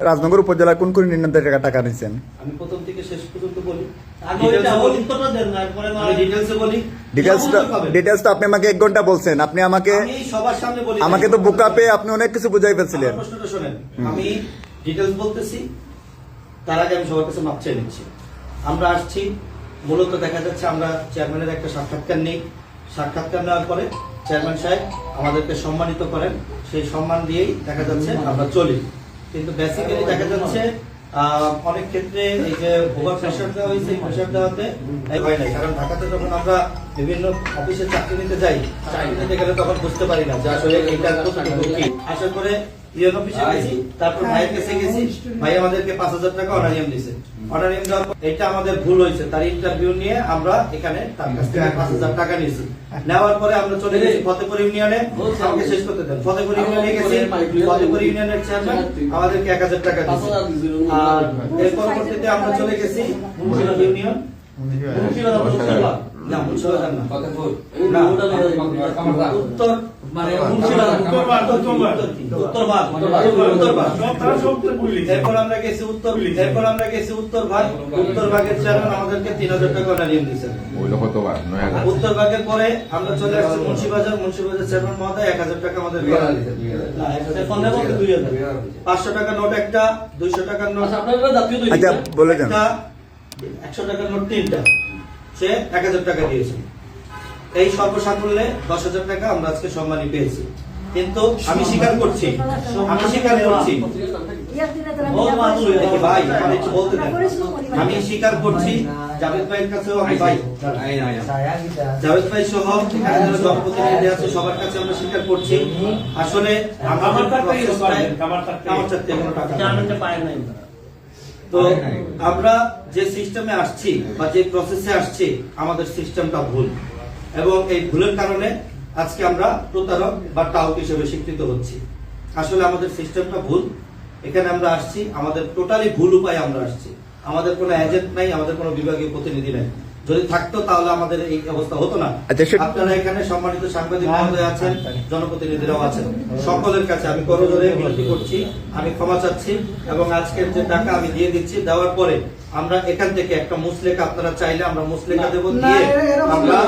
রাজনগর উপজেলা কোন কোন নির্মাণ টাকা নিচ্ছেন? আমি প্রথম থেকে শেষ পর্যন্ত বলি। ডিটেইলসটা আপনি আমাকে 1 ঘন্টা বলছেন, আপনি আমাকে সবার সামনে বলি, আমাকে তো বোকা পেয়ে আপনি অনেক কিছু বুঝাই ফেলছিলেন। প্রশ্নটা শুনেন, আমি ডিটেইলস বলতেছি, তার আগে আমি সবার কাছে মাপ চেয়ে নিচ্ছি। আমরা আসছি মূলত দেখা যাচ্ছে আমরা চেয়ারম্যানের একটা সাক্ষাৎকার নেই, সাক্ষাৎকার নেওয়ার পরে চেয়ারম্যান সাহেব আমাদেরকে সম্মানিত করেন, সেই সম্মান দিয়েই দেখা যাচ্ছে আমরা চলি। কিন্তু বেসিক্যালি দেখা যাচ্ছে অনেক ক্ষেত্রে এই যে ওভার প্রেশার দেওয়া হয়েছে, এই প্রেশার দেওয়াতে হয় নাই। কারণ ঢাকাতে যখন আমরা বিভিন্ন অফিসে চাকরি নিতে যাই, চাকরি নিতে গেলে তখন বুঝতে পারি না যে আসলে এইটা কতটুকু কি। আশা করে ইউএন অফিসে গেছি, তারপর ভাইয়ের কাছে গেছি, ভাই আমাদেরকে 5,000 টাকা অনারিয়াম দিয়েছে। অনারিয়াম দেওয়ার পর এটা আমাদের ভুল হয়েছে, তার ইন্টারভিউ নিয়ে আমরা এখানে তার কাছ থেকে 5,000 টাকা নিয়েছি। নেওয়ার পরে আমরা চলে গেছি ফতেপুর ইউনিয়নে, আমাকে শেষ করতে দেন। ফতেপুর ইউনিয়নে গেছি, ফতেপুর ইউনিয়নের চেয়ারম্যান আমাদেরকে 1,000 টাকা দিয়েছে। আর এর পরবর্তীতে আমরা চলে গেছি মুন্সিগঞ্জ ইউনিয়ন, না মুন্সিগঞ্জ না, উত্তর মানে এরপর আমরা গেছি উত্তর ভাগ। উত্তর ভাগের চেয়ারম্যান আমাদেরকে 3,000 টাকা অনারিয়াম দিয়েছেন। উত্তর ভাগের পরে আমরা চলে আসছি মুন্সিবাজার চেয়ারম্যান মহোদয় 1,000 টাকা আমাদের 500 টাকা নোট একটা, 200 টাকার নোট আচ্ছা বলে দেন, 100 টাকার নোট 3টা, সে 1,000 টাকা দিয়েছে। এই সর্বসাকুল্যে 10,000 টাকা আমরা আজকে সম্মানী পেয়েছি। কিন্তু আমি স্বীকার করছি ভাই, আমার একটু বলতে দেন, আমি স্বীকার করছি জাভেদ ভাইয়ের কাছেও আমি ভাই, জাভেদ ভাই সহ এখানে যারা জনপ্রতিনিধি আছে সবার কাছে আমরা স্বীকার করছি আসলে আমার চাকরি কোনো টাকা তো আমরা যে সিস্টেমে আসছি বা যে প্রসেসে আসছি, আমাদের সিস্টেমটা ভুল, এবং এই ভুলের কারণে আজকে আমরা প্রতারক বা টাউট হিসেবে স্বীকৃত হচ্ছি। আসলে আমাদের সিস্টেমটা ভুল। এখানে আমরা আসছি আমাদের টোটালি ভুল উপায়ে আমরা আসছি। আমাদের কোনো এজেন্ট নাই, আমাদের কোনো বিভাগীয় প্রতিনিধি নাই। যদি থাকতো তাহলে আমাদের এই অবস্থা হতো না। আপনারা এখানে সম্মানিত সাংবাদিক মহোদয় আছেন, জনপ্রতিনিধিরাও আছেন, সকলের কাছে আমি করজোড়ে বিনতি করছি, আমি ক্ষমা চাচ্ছি, এবং আজকের যে টাকা আমি দিয়ে দিচ্ছি, দেওয়ার পরে আমরা এখান থেকে একটা মুসলেখা আপনারা চাইলে আমরা মুসলেখা দেবো, দিয়ে আমরা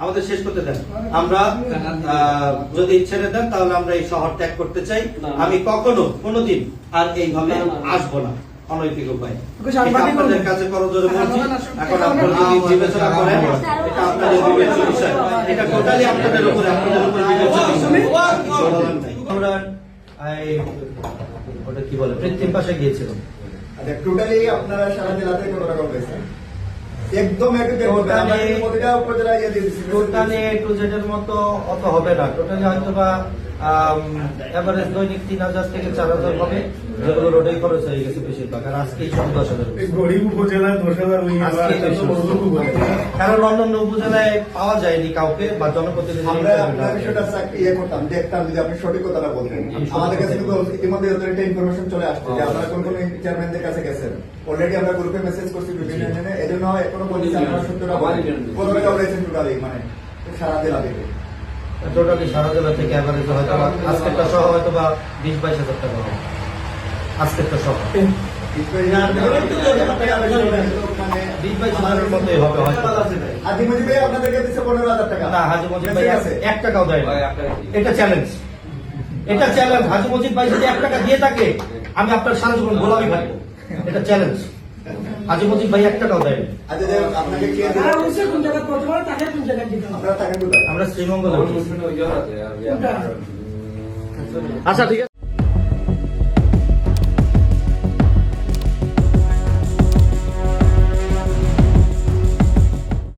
আমাদের শেষ করতে দেন। আমরা যদি ছেড়ে দেন তাহলে আমরা এই শহর ত্যাগ করতে চাই। আমি কোনোদিন আর এইভাবে আসবো না অনৈতিক উপায়। আপনাদের কাছে করজোড়ে বলছি, এখন আপনারা যদি বিবেচনা করেন এটা আপনাদের বিবেচ্য বিষয়, এটা টোটালি আপনাদের উপরে বিবেচ্য বিষয়। আমরা ওটা কি বলে পৃথিবীর পাশে গিয়েছিলাম। টোটালি আপনারা সারা জেলাতে কত টাকা পেয়েছেন? একদম টোটালি টু জেডের মতো অত হবে না। টোটালি হয়তো বা এভারেজ দৈনিক 3,000 থেকে 4,000 হবে, যেগুলো রোডে খরচ হয়ে গেছে বেশিরভাগ। আর আজকে 10,000 গরিব উপজেলায় 10,000, কারণ অন্যান্য উপজেলায় পাওয়া যায়নি কাউকে বা জনপ্রতিনিধি। আমরা বিষয়টা ইয়ে করতাম, দেখতাম যদি আপনি সঠিক কথাটা বলতেন। আমাদের কাছে কিন্তু ইতিমধ্যে একটা ইনফরমেশন চলে আসছে যে আপনারা কোন কোন চেয়ারম্যানদের কাছে গেছেন। অলরেডি আমরা গ্রুপে মেসেজ করছি বিভিন্ন জনে, এজন্য এখনো বলছি আপনারা সত্যটা বলেন। কত টাকা বলেছেন টোটালি, মানে সারা জেলা থেকে? টোটালি সারা জেলা থেকে এভারেজ হয়তো আজকেরটা সহ হয়তো বা 20-22,000 টাকা হবে আজকেরটা সহ। 20-22,000 মতোই হবে হয়তো। হাজি মুজিব ভাই আপনাদেরকে দিচ্ছে 15,000 টাকা? না, হাজি মুজিব ভাই 1 টাকাও দেয় না। এটা চ্যালেঞ্জ, হাজি মুজিব ভাই যদি 1 টাকা দিয়ে থাকে আমি আপনার সারা জীবন গোলামি থাকবো। এটা চ্যালেঞ্জ। হাজি মুজিব ভাই 1 টাকাও দেয় না। আপনাকে কে আমরা শ্রীমঙ্গল। আচ্ছা ঠিক আছে।